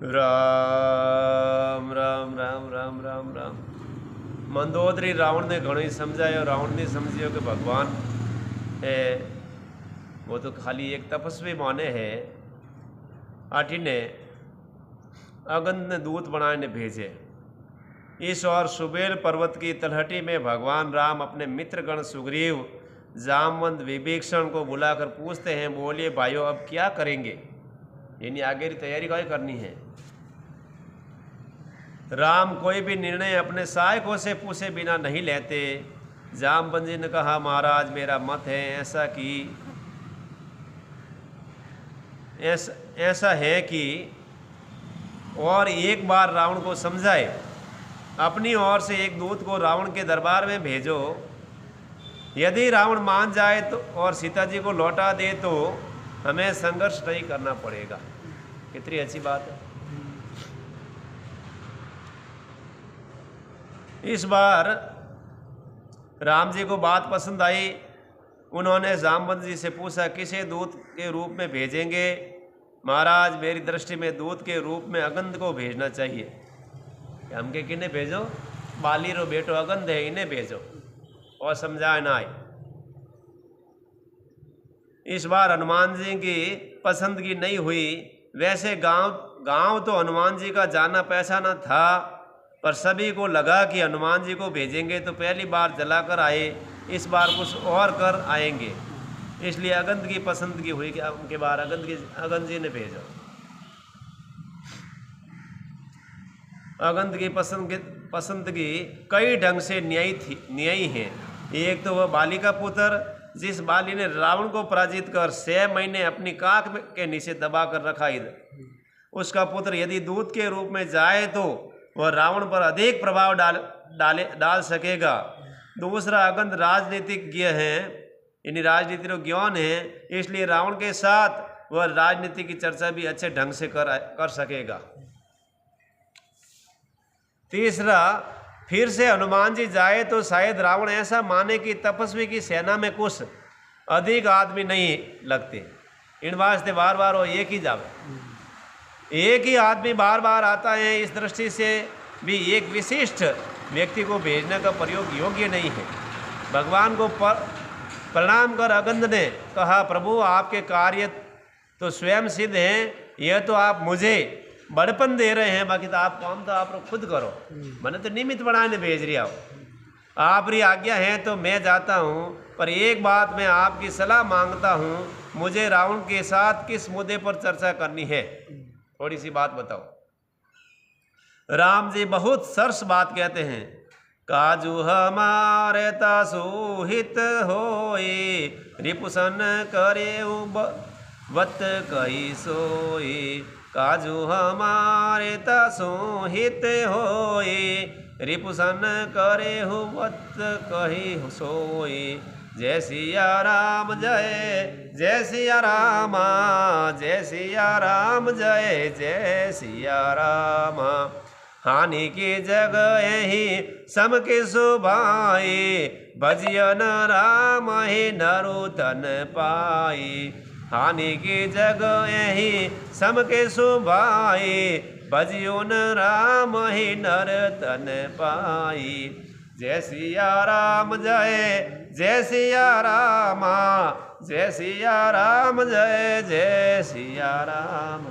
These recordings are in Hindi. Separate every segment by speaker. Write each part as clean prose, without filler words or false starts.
Speaker 1: राम राम राम राम राम राम। मंदोदरी रावण ने घणो ही समझायो, रावण ने समझियो कि भगवान है वो तो खाली एक तपस्वी माने है। आठी ने अगंध ने दूत बनाए ने भेजे। इस और सुबेल पर्वत की तलहटी में भगवान राम अपने मित्रगण सुग्रीव, जामवंत, विभीषण को बुलाकर पूछते हैं, बोलिए भाइयों अब क्या करेंगे, यानी आगे की तैयारी क्या करनी है। राम कोई भी निर्णय अपने सहायकों से पूछे बिना नहीं लेते। जामवंत जी ने कहा, महाराज मेरा मत है ऐसा है कि और एक बार रावण को समझाए, अपनी ओर से एक दूत को रावण के दरबार में भेजो। यदि रावण मान जाए तो और सीता जी को लौटा दे तो हमें संघर्ष नहीं करना पड़ेगा। कितनी अच्छी बात है। इस बार राम जी को बात पसंद आई। उन्होंने जामवंत जी से पूछा, किसे दूत के रूप में भेजेंगे। महाराज मेरी दृष्टि में दूत के रूप में अगंध को भेजना चाहिए। हमके किन्हें भेजो, बाली रो बेटो अगंध है, इन्हें भेजो और समझाए ना आए। इस बार हनुमान जी की पसंद की नहीं हुई। वैसे गांव तो हनुमान जी का जाना पहचाना था, पर सभी को लगा कि हनुमान जी को भेजेंगे तो पहली बार जलाकर आए, इस बार कुछ और कर आएंगे, इसलिए अगंध की पसंद की हुई कि उनके बार अगंध जी ने भेजो। अगंध की पसंद की कई ढंग से न्यायी है। एक तो वह बाली का पुत्र, जिस बाली ने रावण को पराजित कर 6 महीने अपनी काख के नीचे दबा कर रखा, उसका पुत्र यदि दूत के रूप में जाए तो वह रावण पर अधिक प्रभाव डाल सकेगा। दूसरा, अगंध राजनीतिज्ञ है, यानी राजनीति ज्ञान है, इसलिए रावण के साथ वह राजनीति की चर्चा भी अच्छे ढंग से कर सकेगा। तीसरा, फिर से हनुमान जी जाए तो शायद रावण ऐसा माने कि तपस्वी की सेना में कुछ अधिक आदमी नहीं लगते, इन वास्ते बार बार वो एक ही जावे। एक ही आदमी बार बार आता है, इस दृष्टि से भी एक विशिष्ट व्यक्ति को भेजने का प्रयोग योग्य नहीं है। भगवान को प्रणाम कर अगंध ने कहा, प्रभु आपके कार्य तो स्वयं सिद्ध हैं, यह तो आप मुझे बड़पन दे रहे हैं, बाकी तो आप काम तो आप खुद करो, मैंने तो निमित्त बनाने भेज रहा हूँ। आपकी आज्ञा है तो मैं जाता हूँ, पर एक बात मैं आपकी सलाह मांगता हूँ, मुझे रावण के साथ किस मुद्दे पर चर्चा करनी है, थोड़ी सी बात बताओ। राम जी बहुत सरस बात कहते हैं, काजू हमारे तासुहित होए, रिपुसन करे वत कही सोए। काजू हमारे तासुहित होए, रिपुसन करे वत कही सोए। जय सिया राम जय जय सिया राम, जय सिया राम जय जय सिया राम। हानि की जगह ही सम के सुभाए, भजियन राम ही नरुतन पाई। हानि की जगह ही सम के सुभाए, भजियन राम ही नरतन पाई। जय सिया राम जय सिया राम, जय सिया राम जय जय सिया राम।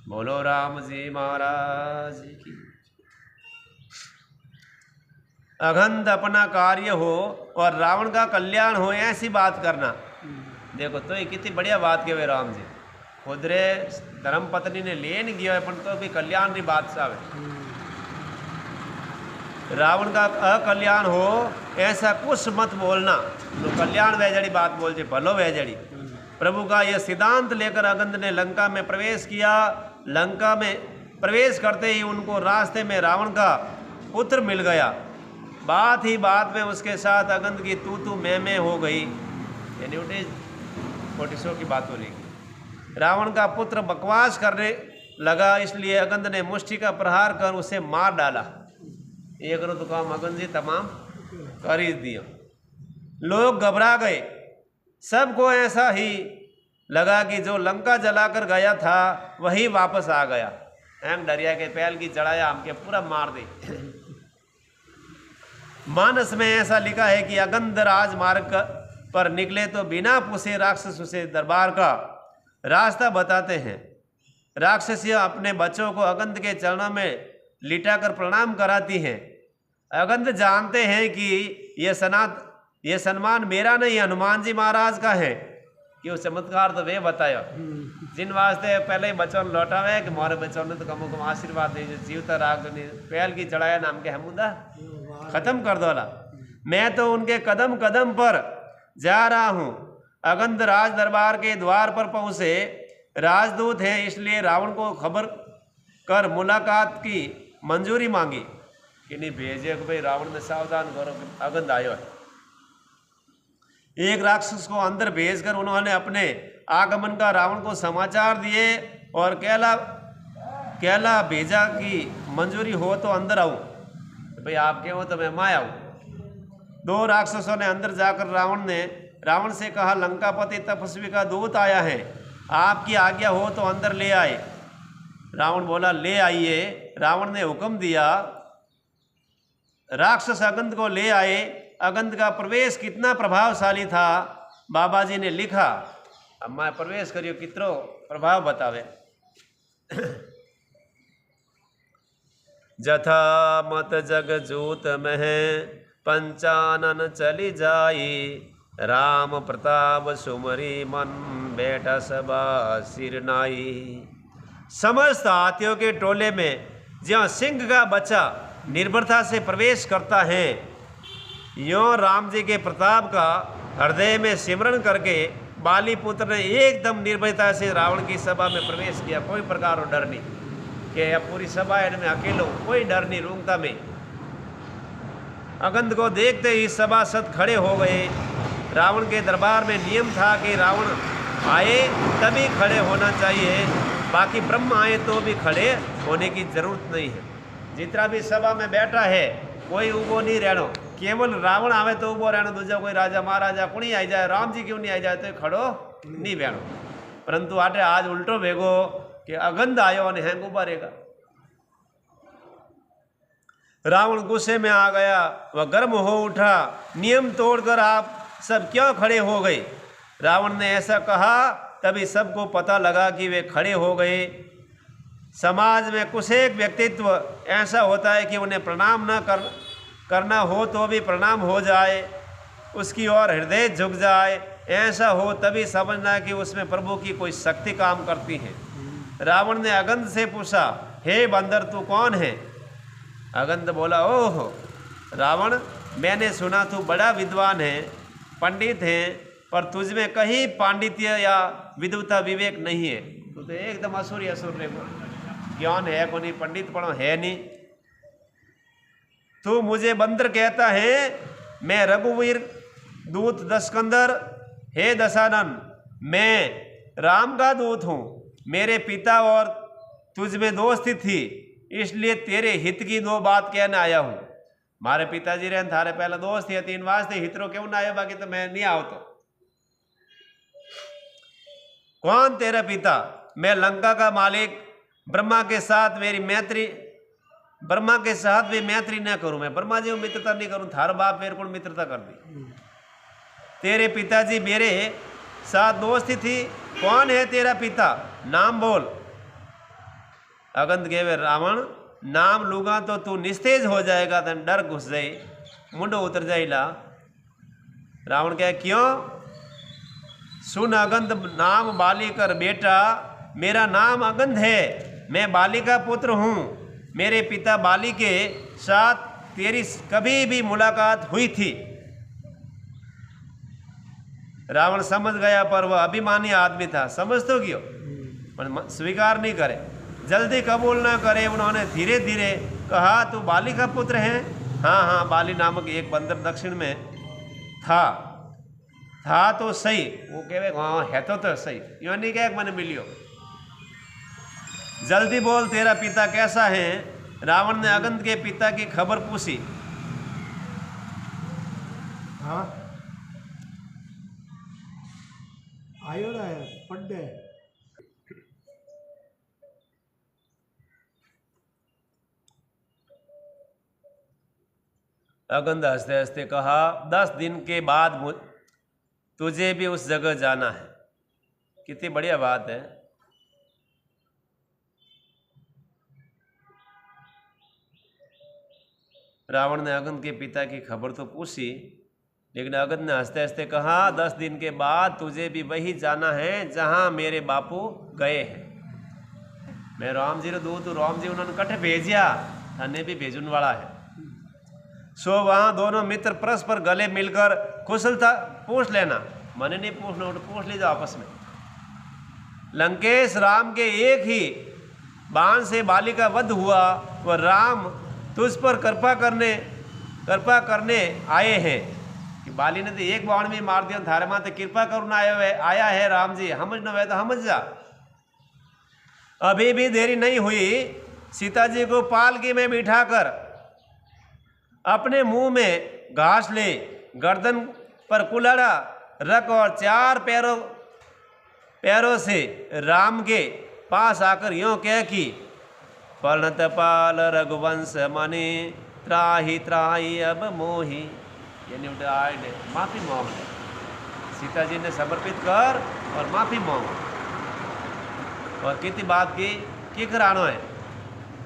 Speaker 1: बोलो राम जी महाराज की। अगंध अपना कार्य हो और रावण का कल्याण हो, ऐसी बात करना। देखो तो ये कितनी बढ़िया बात कहे राम जी। खुदरे धर्म पत्नी ने ले नहीं दिया पर तो भी कल्याण की बात सावे। रावण का अकल्याण हो ऐसा कुछ मत बोलना, तो कल्याण वह जड़ी बात बोल जे भलो वह जड़ी। प्रभु का यह सिद्धांत लेकर अगंध ने लंका में प्रवेश किया। लंका में प्रवेश करते ही उनको रास्ते में रावण का पुत्र मिल गया। बात ही बात में उसके साथ अगंध की तू मैं हो गई, यानी उठे 40 की बात हो रही। रावण का पुत्र बकवास करने लगा, इसलिए अगंध ने मुष्टि का प्रहार कर उसे मार डाला। ये करो तो काम अगंध जी तमाम कर ही दिया। लोग घबरा गए, सबको ऐसा ही लगा कि जो लंका जलाकर गया था वही वापस आ गया। हम डरिया के पैल की चढ़ाया हमके पूरा मार दे। मानस में ऐसा लिखा है कि अगंध राजमार्ग पर निकले तो बिना पूछे राक्षस उसे दरबार का रास्ता बताते हैं। राक्षसियाँ अपने बच्चों को अगंध के चरणों में लिटाकर प्रणाम कराती हैं। अगंध जानते हैं कि ये सम्मान मेरा नहीं हनुमान जी महाराज का है। कि वो चमत्कार तो वे बताया जिन वास्ते पहले ही बच्चों ने लौटावे कि हमारे बच्चों ने तो कमो कम आशीर्वाद दे जीवता राग पहल की चढ़ाया नाम के हमुदा खत्म कर दो। मैं तो उनके कदम कदम पर जा रहा हूँ। अगंध राज दरबार के द्वार पर पहुँचे। राजदूत हैं इसलिए रावण को खबर कर मुलाकात की मंजूरी मांगी कि नहीं भेजे कि भाई रावण ने सावधान करो अगंध आयो है। एक राक्षस को अंदर भेजकर उन्होंने अपने आगमन का रावण को समाचार दिए और कहला भेजा कि मंजूरी हो तो अंदर आऊँ। भाई आपके हो तो मैं माया हूँ। 2 राक्षसों ने अंदर जाकर रावण से कहा लंकापति तपस्वी का दूत आया है, आपकी आज्ञा हो तो अंदर ले आए। रावण बोला ले आइए। रावण ने हुक्म दिया। राक्षस अगंध को ले आए। अगंध का प्रवेश कितना प्रभावशाली था बाबा जी ने लिखा। अब मैं प्रवेश करियो कितरो प्रभाव बतावे। जथा मत जग जूत मह पंचानन चली जाई, राम प्रताप सुमरी मन बैठा सबा सिरनाई। समस्त हाथियों के टोले में ज्यों सिंह का बच्चा निर्भरता से प्रवेश करता है, यों राम जी के प्रताप का हृदय में सिमरण करके बाली पुत्र ने एकदम निर्भयता से रावण की सभा में प्रवेश किया। कोई प्रकार का डर नहीं कि अब पूरी सभा है मैं अकेलो, कोई डर नहीं रूंगता में। अगंध को देखते ही सभासद खड़े हो गए। रावण के दरबार में नियम था कि रावण आए तभी खड़े होना चाहिए, बाकी ब्रह्म आए तो भी खड़े होने की जरूरत नहीं है। जितना भी सभा में बैठा है कोई उबो नहीं रहना, केवल रावण आवे तो उबो रहना, दूजा कोई राजा महाराजा कुणी आई जाए, राम जी क्यों नहीं आई जाए तो खड़ो नहीं बहनो। परंतु आटे आज उल्टो भेगो कि अगंध आयो और हैंग उबा रहेगा। रावण गुस्से में आ गया, वह गर्म हो उठा। नियम तोड़कर आप सब क्यों खड़े हो गए? रावण ने ऐसा कहा तभी सबको पता लगा कि वे खड़े हो गए। समाज में कुछ एक व्यक्तित्व ऐसा होता है कि उन्हें प्रणाम न करना हो तो भी प्रणाम हो जाए, उसकी ओर हृदय झुक जाए। ऐसा हो तभी समझना कि उसमें प्रभु की कोई शक्ति काम करती है। रावण ने अगंध से पूछा, हे बंदर तू कौन है? अगंध बोला, ओह रावण, मैंने सुना तू बड़ा विद्वान है, पंडित है, पर तुझ में कहीं पांडित्य या विद्वता विवेक नहीं है। तू तो एकदम असुर रे, ज्ञान है को नहीं, पंडित पढ़ो है नहीं। तू मुझे बंदर कहता है, मैं रघुवीर दूत दशकंदर, हे दशानन, मैं राम का दूत हूँ। मेरे पिता और तुझ में दोस्ती थी, इसलिए तेरे हित की 2 बात कहने आया हूँ। मारे पिताजी रहन थारे पहला दोस्त है, 3 वास्ते हितरो क्यों ना आयो, बाकी तो मैं नहीं आओ। तो कौन तेरा पिता? मैं लंका का मालिक, ब्रह्मा के साथ भी मैत्री न करूं। मैं ब्रह्मा जी को मित्रता नहीं करूं, थार बाप मेरे को मित्रता कर दी। तेरे पिताजी मेरे साथ दोस्ती थी। कौन है तेरा पिता? नाम बोल। अगंध कहे, रावण नाम लूंगा तो तू निस्तेज हो जाएगा, तन डर घुस जाए, मुंडो उतर जाएगा। रावण कहे, क्यों? सुन अगंध, नाम बाली कर बेटा, मेरा नाम अगंध है, मैं बाली का पुत्र हूँ। मेरे पिता बाली के साथ तेरी कभी भी मुलाकात हुई थी। रावण समझ गया, पर वह अभिमानी आदमी था, समझ तो क्यों, पर स्वीकार नहीं करे, जल्दी कबूल न करे। उन्होंने धीरे धीरे कहा, तू बाली का पुत्र है? हाँ हाँ, बाली नामक एक बंदर दक्षिण में था तो सही। वो कहे, हाँ है तो सही, यूँ नहीं कहे मैंने मिलियो। जल्दी बोल, तेरा पिता कैसा है? रावण ने अगंध के पिता की खबर पूछी।
Speaker 2: हाँ आयो ना, बर्थडे।
Speaker 1: अगंध हंसते हंसते कहा, 10 दिन के बाद तुझे भी उस जगह जाना है। कितनी बढ़िया बात है। रावण ने अगंध के पिता की खबर तो पूछी, लेकिन अगंध ने हंसते हंसते कहा, 10 दिन के बाद तुझे भी वही जाना है जहां मेरे बापू गए हैं। मैं राम जी रो दूँ तो राम जी उन्होंने कठे भेजिया, थाने भी भेजने वाला है। सो वहां दोनों मित्र परस्पर गले मिलकर कुशलता पूछ लेना, मैंने नहीं पूछना, पूछ लीजिए आपस में। लंकेश राम के एक ही बाण से बाली का वध हुआ, वह राम तुझ पर कृपा करने आए हैं। कि बाली ने तो एक बाण में मार दिया, थारे माते कृपा करना आया है राम जी, समझ न तो समझ जा। अभी भी देरी नहीं हुई, सीता जी को पालकी में बिठाकर अपने मुंह में घास ले, गर्दन पर कुल्हाड़ा रख और 4 पैरों से राम के पास आकर यों कह कि पर्णत पाल रघुवंश मणि त्राही त्राही अब मोही, यानी माफी मांग ले। सीता जी ने समर्पित कर और माफी मांग। और कितनी बात की करानो है,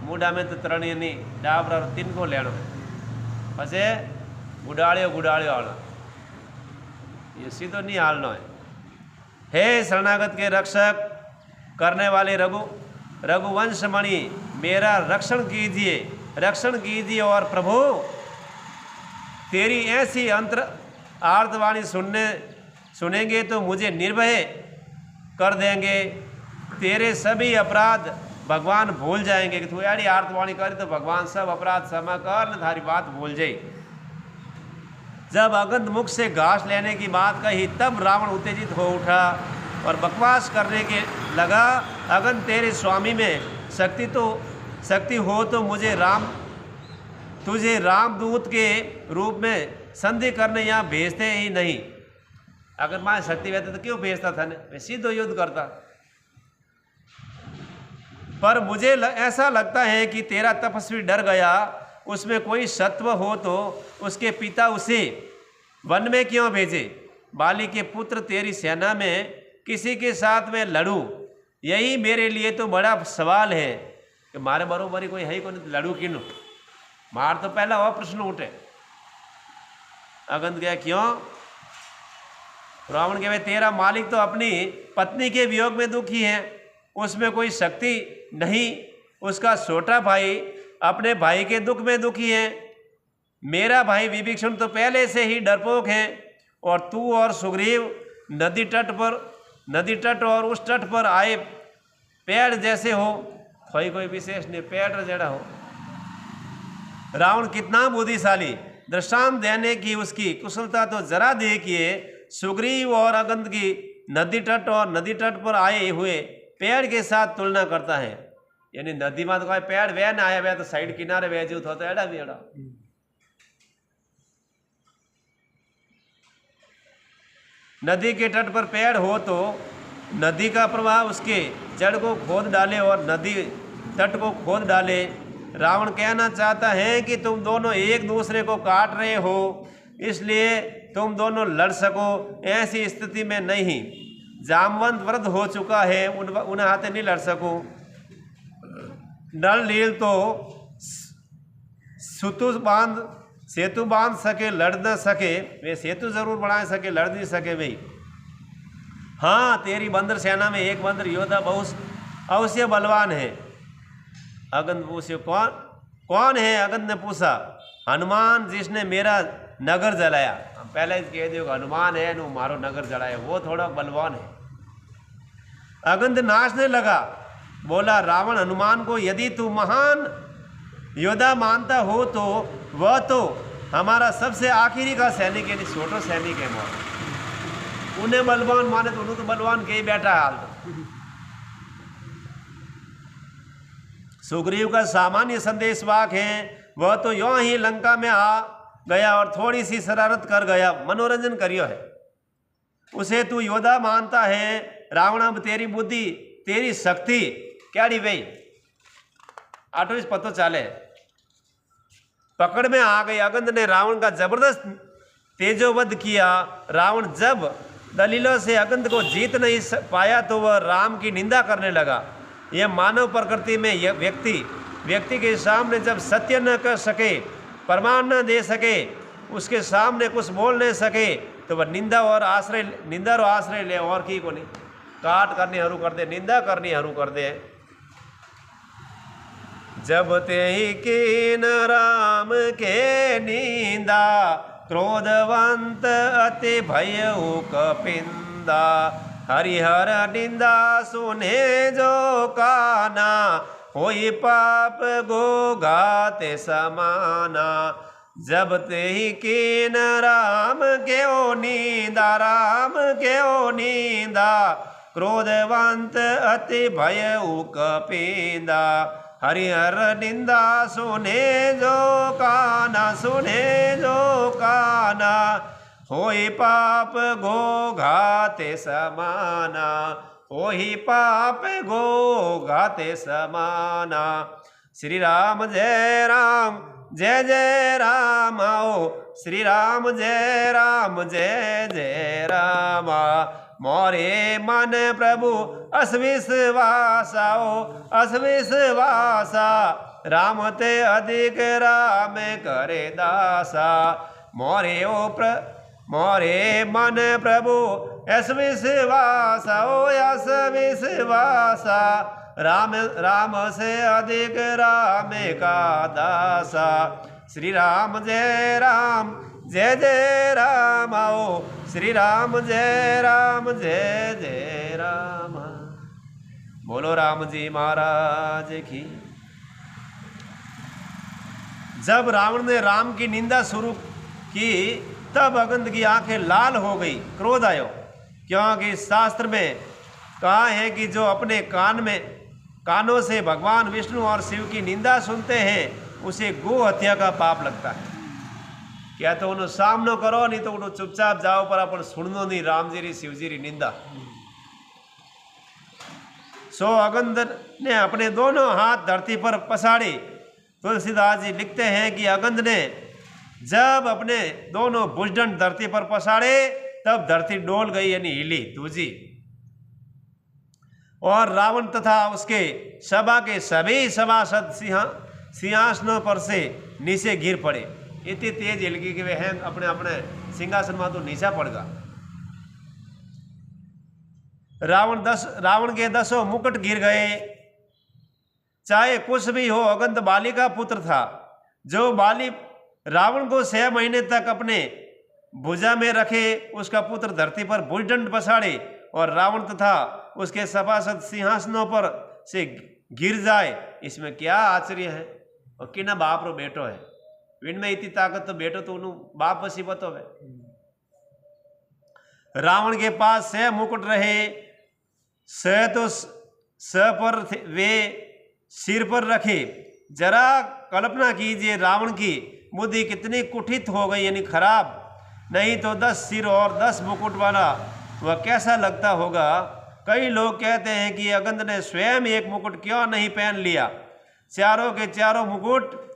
Speaker 1: मुंडा में तो तरणी नहीं डाबरा 3 को लेनो है, पछे गुडाड़ियो आना, ये सीधो नहीं हालनो है। हे शरणागत के रक्षक करने वाले रघुवंश मणि, मेरा रक्षण कीजिए और प्रभु तेरी ऐसी आर्तवाणी सुनेंगे तो मुझे निर्भय कर देंगे। तेरे सभी अपराध भगवान भूल जाएंगे। कि तू यारी आर्तवाणी करी तो भगवान सब अपराध क्षमा कर न, थारी बात भूल जाए। जब अगंध मुख से घास लेने की बात कही तब रावण उत्तेजित हो उठा और बकवास करने के लगा, अगंध तेरे स्वामी में शक्ति हो तो तुझे रामदूत के रूप में संधि करने यहाँ भेजते ही नहीं। अगर मां शक्ति रहती तो क्यों भेजता था, मैं सीधो युद्ध करता। पर मुझे ऐसा लगता है कि तेरा तपस्वी डर गया, उसमें कोई सत्व हो तो उसके पिता उसे वन में क्यों भेजे। बाली के पुत्र तेरी सेना में किसी के साथ में लड़ूं, यही मेरे लिए तो बड़ा सवाल है कि मारे बरोबरी कोई है ही को नहीं, लड़ू किनू मार तो पहला वह प्रश्न उठे। अगंध गया क्यों। रावण कहे तेरा मालिक तो अपनी पत्नी के वियोग में दुखी है, उसमें कोई शक्ति नहीं। उसका छोटा भाई अपने भाई के दुख में दुखी है। मेरा भाई विभीषण तो पहले से ही डरपोक है, और तू और सुग्रीव नदी तट और उस तट पर आए पेड़ जैसे हो। कोई विशेष नहीं, पेड़ जड़ा हो। रावण कितना बुद्धिशाली, दृष्टांत देने की उसकी कुशलता तो जरा देखिए। सुग्रीव और अगंध की नदी तट पर आए हुए पेड़ के साथ तुलना करता है। यानी नदी में तो कोई पेड़ वह ना आया, वह तो साइड किनारे वह जो तो एड़ा भी एड़ा। नदी के तट पर पेड़ हो तो नदी का प्रवाह उसके जड़ को खोद डाले और नदी तट को खोद डाले। रावण कहना चाहता है कि तुम दोनों एक दूसरे को काट रहे हो, इसलिए तुम दोनों लड़ सको, ऐसी स्थिति में नहीं। जामवंत वृद्ध हो चुका है, उन्हें हाथे नहीं लड़ सको। नल नील तो सेतु बांध सके, लड़ न सके। वे सेतु जरूर बना सके, लड़ नहीं सके भाई। हाँ, तेरी बंदर सेना में एक बंदर योद्धा बहुत अवश्य बलवान है। अगंध पूछे कौन है। अगंध ने पूछा हनुमान, जिसने मेरा नगर जलाया। पहले कह दियो हनुमान है नु मारो नगर जलाया, वो थोड़ा बलवान है। अगंध नाचने लगा, बोला रावण हनुमान को यदि तू महान योद्धा मानता हो तो वह तो हमारा सबसे आखिरी का सैनिक यानी छोटो सैनिक है। मोर उन्हें बलवान माने तो उन्हें तो बलवान के ही बैठा है हाल तो। सुग्रीव का सामान्य संदेशवाहक है, वह तो यों ही लंका में आ गया और थोड़ी सी शरारत कर गया, मनोरंजन करियो है। उसे तू योद्धा मानता है रावण अब तेरी बुद्धि तेरी शक्ति क्याड़ी वही आटो इस पतो चाले पकड़ में आ गई। अगंध ने रावण का जबरदस्त तेजोवध किया। रावण जब दलीलों से अगंध को जीत नहीं पाया तो वह राम की निंदा करने लगा। यह मानव प्रकृति में यह व्यक्ति के सामने जब सत्य न कर सके, प्रमाण न दे सके, उसके सामने कुछ बोल नहीं सके तो वह निंदा और आश्रय ले और की को नहीं काट करनी हरू कर दे, निंदा करनी हरू कर दे। जब ते ही कीन राम के निंदा क्रोधवंत अति भयउ कपिंदा। हरिहर निंदा सुने जो काना होई पाप गो घाते समाना। जब ते ही कीन राम के ओ नींदा क्रोधवंत अति भयउ कपिंदा। हरिहर निंदा सुने जो काना होई पाप गो घाते समाना। होई पाप गो घाते समाना। श्री राम जय राम जय जय राम आओ। श्री राम जय जय राम। मोरे मन प्रभु असविश्वासाओ असविश्वासा। राम ते अधिक राम करे दासा। मोरे मन प्रभु असविश्वासा ओ असविश्वासा। राम से अधिक राम का दासा। श्री राम जय जय राम आओ। श्री राम जय जय राम। बोलो राम जी महाराज की। जब रावण ने राम की निंदा शुरू की तब अगंध की आंखें लाल हो गई, क्रोध आयो। क्योंकि शास्त्र में कहा है कि जो अपने कानों से भगवान विष्णु और शिव की निंदा सुनते हैं उसे गो हत्या का पाप लगता है। क्या तो उन्होंने सामनो करो नहीं तो उन्होंने चुपचाप जाओ पर अपन सुननो नहीं राम जी री शिव जी री निंदा। सो अगंध ने अपने दोनों हाथ धरती पर पसाड़े। तुलसीदास जी लिखते हैं कि अगंध ने जब अपने दोनों भुजदंड धरती पर पसाड़े तब धरती डोल गई यानी हिली दूजी। और रावण तथा उसके सभा के सभी सभासद सिंहासनों पर से नीचे गिर पड़े। इतनी तेज हिलकी कि वे हैं अपने अपने सिंहासन में तो नीचा पड़ गया। रावण के 10 मुकुट गिर गए। चाहे कुछ भी हो अगंध बाली का पुत्र था। जो बाली रावण को 6 महीने तक अपने भुजा में रखे उसका पुत्र धरती पर भुजदंड पसाड़े और रावण तथा उसके सभासद सिंहासनों पर से गिर जाए, इसमें क्या आश्चर्य है। और कि ना बाप रो बेटो है, इनमें इतनी ताकत तो बेटो तो उन्हों बाप वसी बतो है। रावण के पास 6 मुकुट रहे। 6 तो 6 पर वे सिर पर रखे। जरा कल्पना कीजिए रावण की बुद्धि कितनी कुठित हो गई यानी खराब। नहीं तो 10 सिर और 10 मुकुट वाला वह कैसा लगता होगा। कई लोग कहते हैं कि अगंध ने स्वयं एक मुकुट क्यों नहीं पहन लिया। चारों के चारों मुकुट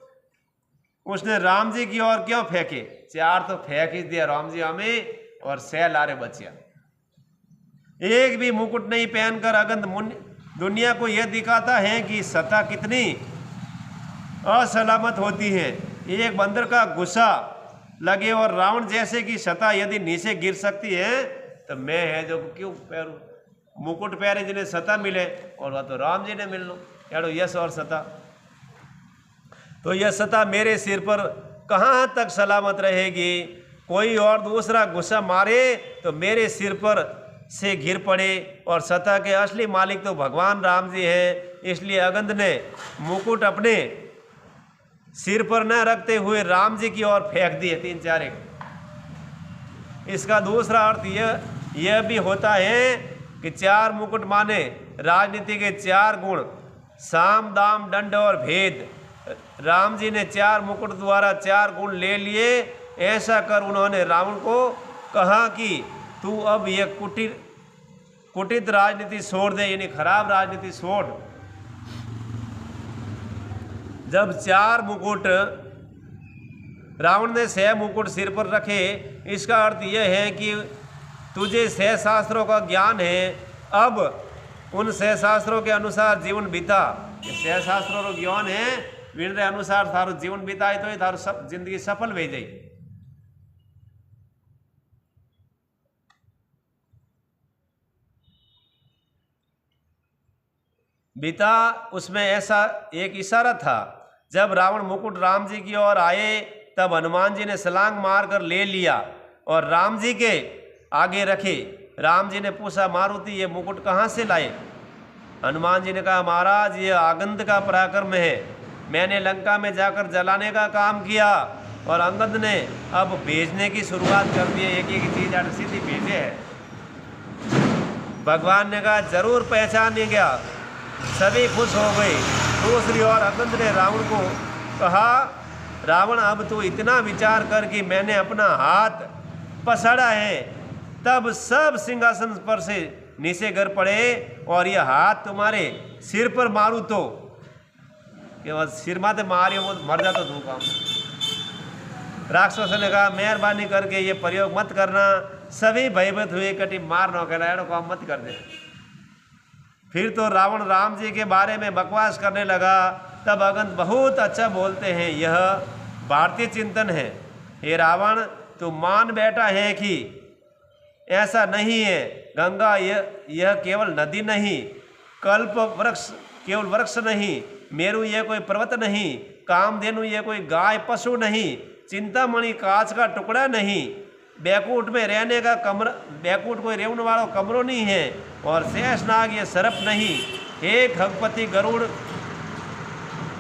Speaker 1: उसने राम जी की ओर क्यों फेंके। 4 तो फेंक ही दिया राम जी हमें और 6 लारे बचिया। एक भी मुकुट नहीं पहनकर अगंध दुनिया को यह दिखाता है कि सत्ता कितनी असलामत होती है। एक बंदर का गुस्सा लगे और रावण जैसे की सत्ता यदि नीचे गिर सकती है तो मैं है जो क्यों पहनूं। मुकुट पहने जिन्हें सत्ता मिले और वह तो राम जी ने मिल लो यारो यश और सत्ता। तो यह सत्ता मेरे सिर पर कहाँ तक सलामत रहेगी। कोई और दूसरा गुस्सा मारे तो मेरे सिर पर से गिर पड़े और सत्ता के असली मालिक तो भगवान राम जी हैं। इसलिए अगंध ने मुकुट अपने सिर पर न रखते हुए राम जी की ओर फेंक दिए 3-4 एक। इसका दूसरा अर्थ यह भी होता है कि 4 मुकुट माने राजनीति के 4 गुण साम दाम दंड और भेद। राम जी ने 4 मुकुट द्वारा 4 गुण ले लिए। ऐसा कर उन्होंने रावण को कहा कि तू अब यह कुटित राजनीति छोड़ दे, यानी खराब राजनीति छोड़। जब 4 मुकुट रावण ने 6 मुकुट सिर पर रखे, इसका अर्थ यह है कि तुझे 6 शास्त्रों का ज्ञान है, अब उन 6 शास्त्रों के अनुसार जीवन बीता। 6 शास्त्रों का ज्ञान है, विन अनुसार थारो जीवन बीताए तो थारो सब जिंदगी सफल हो जाए। बीता उसमें ऐसा एक इशारा था। जब रावण मुकुट राम जी की ओर आए तब हनुमान जी ने छलांग मारकर ले लिया और राम जी के आगे रखे। राम जी ने पूछा, मारुति ये मुकुट कहाँ से लाए? हनुमान जी ने कहा, महाराज ये आगंद का पराक्रम है, मैंने लंका में जाकर जलाने का काम किया और अंगद ने अब भेजने की शुरुआत कर दी है, एक एक चीज अट सीधी भेजे है। भगवान ने कहा जरूर पहचान गया, सभी खुश हो गए। दूसरी ओर अंगद ने रावण को कहा, रावण अब तू इतना विचार कर कि मैंने अपना हाथ पसाड़ा है, तब सब सिंहासन पर से नीचे गिर पड़े और यह हाथ तुम्हारे सिर पर मारूं तो केवल सिर माते मारियो मर जाता तू काम। राक्षस ने कहा मेहरबानी करके ये प्रयोग मत करना, सभी भयभीत हुए, कटी मार न कहना, एडो काम मत कर दे। फिर तो रावण राम जी के बारे में बकवास करने लगा। तब अगंत बहुत अच्छा बोलते हैं, यह भारतीय चिंतन है। हे रावण, तू मान बैठा है कि ऐसा नहीं है, गंगा यह केवल नदी नहीं, कल्प वृक्ष केवल वृक्ष नहीं, मेरु यह कोई पर्वत नहीं, कामधेनु यह कोई गाय पशु नहीं, चिंतामणि कांच का टुकड़ा नहीं, बैकुंठ में रहने का कमरा, बैकुंठ कोई रेवने वाला कमरों नहीं है, और शेषनाग ये सर्प नहीं, हे खगपति गरुड़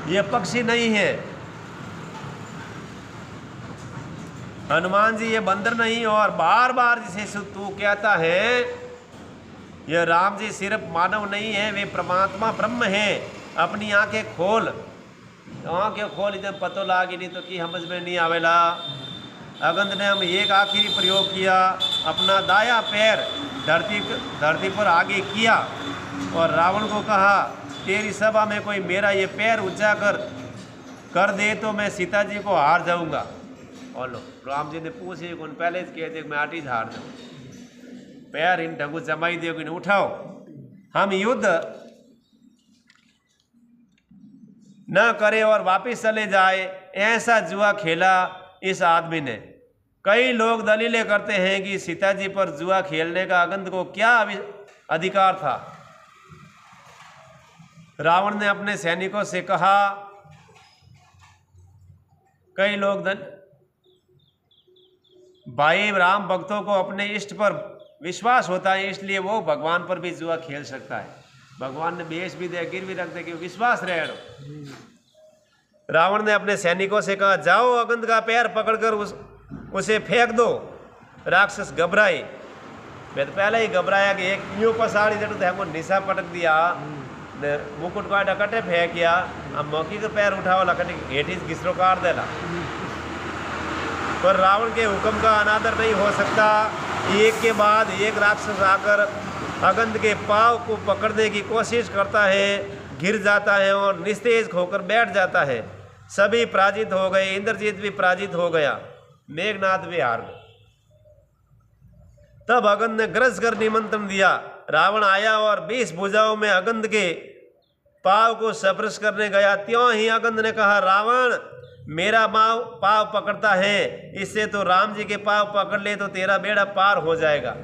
Speaker 1: ये पक्षी नहीं है, हनुमान जी ये बंदर नहीं। और बार बार जिसे तू कहता है, यह राम जी सिर्फ मानव नहीं है, वे परमात्मा ब्रह्म है। अपनी आंखें खोल, आंखें खोल, जब पतो लागी नहीं तो कि समझ में नहीं आवेला। अगंत ने हम एक आखिरी प्रयोग किया, अपना दाया पैर धरती पर आगे किया और रावण को कहा, तेरी सभा में कोई मेरा ये पैर ऊंचा कर दे तो मैं सीता जी को हार जाऊंगा। और लो राम जी ने पूछे कौन पहले कहते मैं आटी हार जाऊँ, पैर इन ढंगू जमाई दे उठाओ, हम युद्ध न करे और वापिस चले जाए, ऐसा जुआ खेला इस आदमी ने। कई लोग दलीलें करते हैं कि सीता जी पर जुआ खेलने का अगंत को क्या अधिकार था। रावण ने अपने सैनिकों से कहा, कई लोग भाई राम भक्तों को अपने इष्ट पर विश्वास होता है, इसलिए वो भगवान पर भी जुआ खेल सकता है। भगवान ने बेच भी दे, गिर भी रख दे कि विश्वास रहे। रावण ने अपने सैनिकों से कहा, जाओ अगंत का पैर पकड़कर उसे फेंक दो। राक्षस घबराए, मैं तो पहले ही घबराया कि एक यूं पसाड़ी जरूर तो हमको निशा पटक दिया, मुकुट का डकटे फेंक किया, अब मौके के पैर उठाओ लकटे हेठी घिसरो काट देला। पर रावण के हुक्म का अनादर नहीं हो सकता। एक के बाद एक राक्षस आकर अगंत के पांव को पकड़ने की कोशिश करता है, गिर जाता है और निस्तेज होकर बैठ जाता है। सभी पराजित हो गए, इंद्रजीत भी पराजित हो गया, मेघनाथ भी हार गए। तब अगंत ने ग्रज कर निमंत्रण दिया। रावण आया और 20 भुजाओं में अगंत के पाव को स्पर्श करने गया। त्यों ही अगंत ने कहा, रावण मेरा पाव पकड़ता है, इससे तो राम जी के पाव पकड़ ले तो तेरा बेड़ा पार हो जाएगा।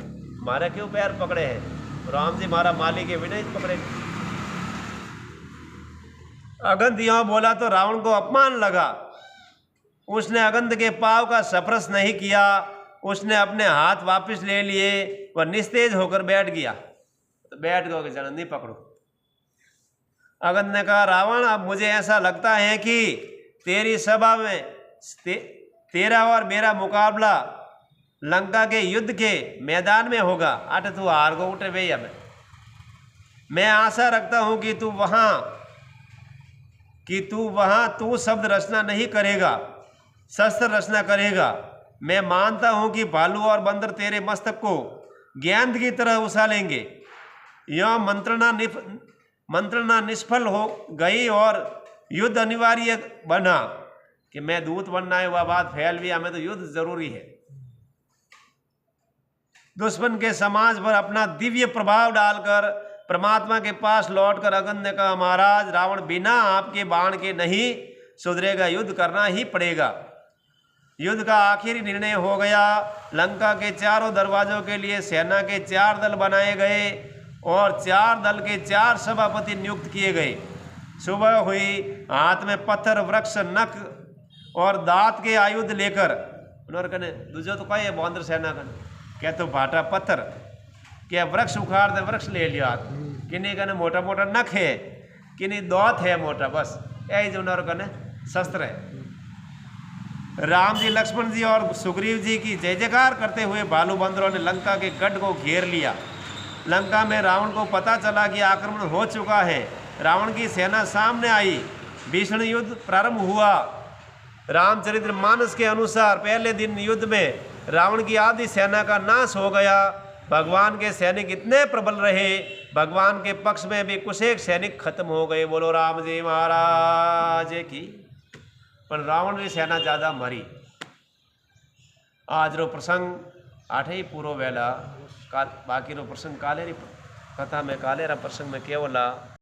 Speaker 1: मारा क्यों पैर पकड़े हैं? राम जी मारा मालिक के बिना ही पकड़े। अगंत यहां बोला तो रावण को अपमान लगा। उसने अगंत के पाव का स्पर्श नहीं किया, उसने अपने हाथ वापस ले लिए, वह निस्तेज होकर बैठ गया। तो बैठ गया कि जरा नहीं पकड़ो। अगंत ने कहा, रावण अब मुझे ऐसा लगता है कि तेरी सभा में तेरा और मेरा मुकाबला लंका के युद्ध के मैदान में होगा। आटे तू हार गो उठे भैया, मैं आशा रखता हूं कि तू वहां तू शब्द रचना नहीं करेगा, शस्त्र रचना करेगा। मैं मानता हूं कि भालू और बंदर तेरे मस्तक को गेंद की तरह उछालेंगे, यह मंत्रणा निष्फल हो गई और युद्ध अनिवार्य बना कि मैं दूत बनना है, वह बात फैल भी, हमें तो युद्ध जरूरी है। दुश्मन के समाज पर अपना दिव्य प्रभाव डालकर परमात्मा के पास लौटकर अगन ने कहा, महाराज रावण बिना आपके बाण के नहीं सुधरेगा, युद्ध करना ही पड़ेगा। युद्ध का आखिरी निर्णय हो गया। लंका के चारों दरवाजों के लिए सेना के 4 दल बनाए गए और 4 दल के 4 सभापति नियुक्त किए गए। सुबह हुई, हाथ में पत्थर, वृक्ष, नख और दांत के आयुध लेकर उन्होंने कहने दूजो तो कहे बौंदर सेना कने क्या तो भाटा पत्थर क्या वृक्ष उखाड़ दे, वृक्ष ले लिया हाथ, किन्हीं कने मोटा मोटा नख है, किन्हीं दांत है मोटा, बस यही जो उन्होंने कने शस्त्र है। राम जी, लक्ष्मण जी और सुग्रीव जी की जय जयकार करते हुए भालू बंदरों ने लंका के गढ़ को घेर लिया। लंका में रावण को पता चला कि आक्रमण हो चुका है। रावण की सेना सामने आई, भीषण युद्ध प्रारंभ हुआ। रामचरित्र मानस के अनुसार पहले दिन युद्ध में रावण की आधी सेना का नाश हो गया। भगवान के सैनिक इतने प्रबल रहे, भगवान के पक्ष में भी कुछ एक सैनिक खत्म हो गए। बोलो राम जी महाराज की। पर रावण की सेना ज़्यादा मरी। आज रो प्रसंग आठे ही पूरो वेला, बाकी रो प्रसंग काले री कथा में, काले रा प्रसंग में केवला